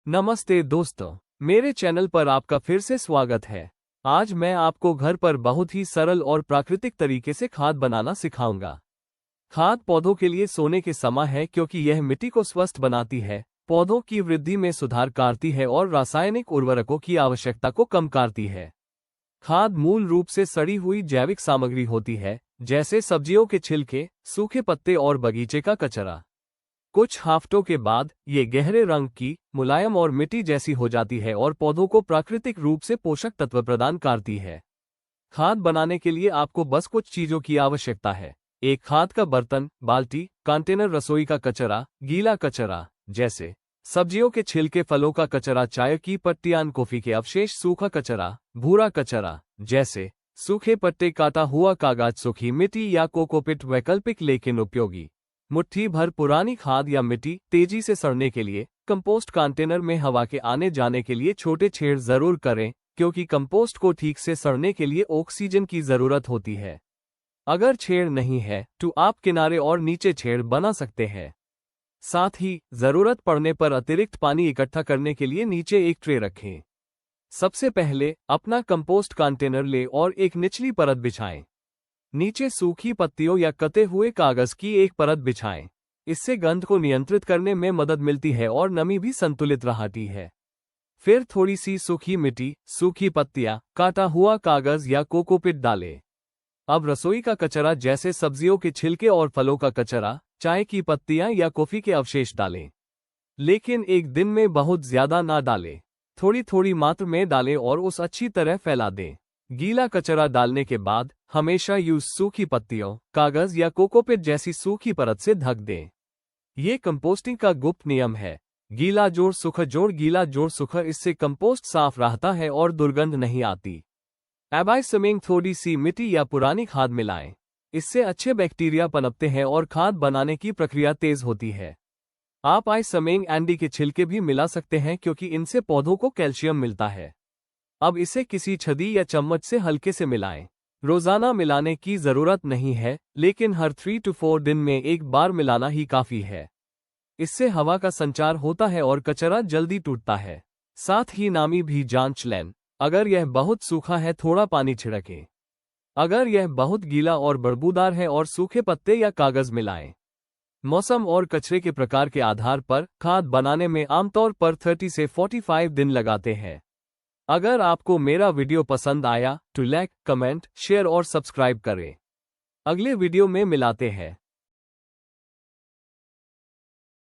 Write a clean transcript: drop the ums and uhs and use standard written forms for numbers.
नमस्ते दोस्तों, मेरे चैनल पर आपका फिर से स्वागत है। आज मैं आपको घर पर बहुत ही सरल और प्राकृतिक तरीके से खाद बनाना सिखाऊंगा। खाद पौधों के लिए सोने के समान है क्योंकि यह मिट्टी को स्वस्थ बनाती है, पौधों की वृद्धि में सुधार करती है और रासायनिक उर्वरकों की आवश्यकता को कम करती है। खाद मूल रूप से सड़ी हुई जैविक सामग्री होती है, जैसे सब्जियों के छिलके, सूखे पत्ते और बगीचे का कचरा। कुछ हफ्तों के बाद ये गहरे रंग की, मुलायम और मिट्टी जैसी हो जाती है और पौधों को प्राकृतिक रूप से पोषक तत्व प्रदान करती है। खाद बनाने के लिए आपको बस कुछ चीजों की आवश्यकता है। एक खाद का बर्तन, बाल्टी, कंटेनर, रसोई का कचरा, गीला कचरा जैसे सब्जियों के छिलके, फलों का कचरा, चाय की पत्तियां, कॉफी के अवशेष, सूखा कचरा, भूरा कचरा जैसे सूखे पत्ते, काटा हुआ कागज, सूखी मिट्टी या कोकोपीट। वैकल्पिक लेकिन उपयोगी मुट्ठी भर पुरानी खाद या मिट्टी तेजी से सड़ने के लिए कंपोस्ट कंटेनर में हवा के आने जाने के लिए छोटे छेद जरूर करें, क्योंकि कंपोस्ट को ठीक से सड़ने के लिए ऑक्सीजन की जरूरत होती है। अगर छेद नहीं है तो आप किनारे और नीचे छेद बना सकते हैं। साथ ही जरूरत पड़ने पर अतिरिक्त पानी इकट्ठा करने के लिए नीचे एक ट्रे रखें। सबसे पहले अपना कंपोस्ट कंटेनर ले और एक निचली परत बिछाएं। नीचे सूखी पत्तियों या कटे हुए कागज की एक परत बिछाएं। इससे गंध को नियंत्रित करने में मदद मिलती है और नमी भी संतुलित रहती है। फिर थोड़ी सी सूखी मिट्टी, सूखी पत्तियां, काटा हुआ कागज या कोकोपीट डालें। अब रसोई का कचरा जैसे सब्जियों के छिलके और फलों का कचरा, चाय की पत्तियां या कॉफी के अवशेष डालें। लेकिन एक दिन में बहुत ज्यादा ना डालें, थोड़ी थोड़ी मात्रा में डालें और उस अच्छी तरह फैला दें। गीला कचरा डालने के बाद हमेशा सूखी पत्तियों, कागज या कोकोपीट जैसी सूखी परत से ढक दें। ये कंपोस्टिंग का गुप्त नियम है। गीला जोड़ सूखा जोड़, गीला जोड़ सूखा। इससे कंपोस्ट साफ रहता है और दुर्गंध नहीं आती। अब इसमें थोड़ी सी मिट्टी या पुरानी खाद मिलाएं। इससे अच्छे बैक्टीरिया पनपते हैं और खाद बनाने की प्रक्रिया तेज होती है। आप इसमें अंडे के छिलके भी मिला सकते हैं क्योंकि इनसे पौधों को कैल्शियम मिलता है। अब इसे किसी छड़ी या चम्मच से हल्के से मिलाएं। रोजाना मिलाने की जरूरत नहीं है, लेकिन हर 3 to 4 दिन में एक बार मिलाना ही काफी है। इससे हवा का संचार होता है और कचरा जल्दी टूटता है। साथ ही नमी भी जांच लें। अगर यह बहुत सूखा है, थोड़ा पानी छिड़कें। अगर यह बहुत गीला और बदबूदार है और सूखे पत्ते या कागज मिलाएं। मौसम और कचरे के प्रकार के आधार पर खाद बनाने में आमतौर पर 30 से 45 दिन लगाते हैं। अगर आपको मेरा वीडियो पसंद आया तो लाइक, कमेंट, शेयर और सब्सक्राइब करें। अगले वीडियो में मिलाते हैं।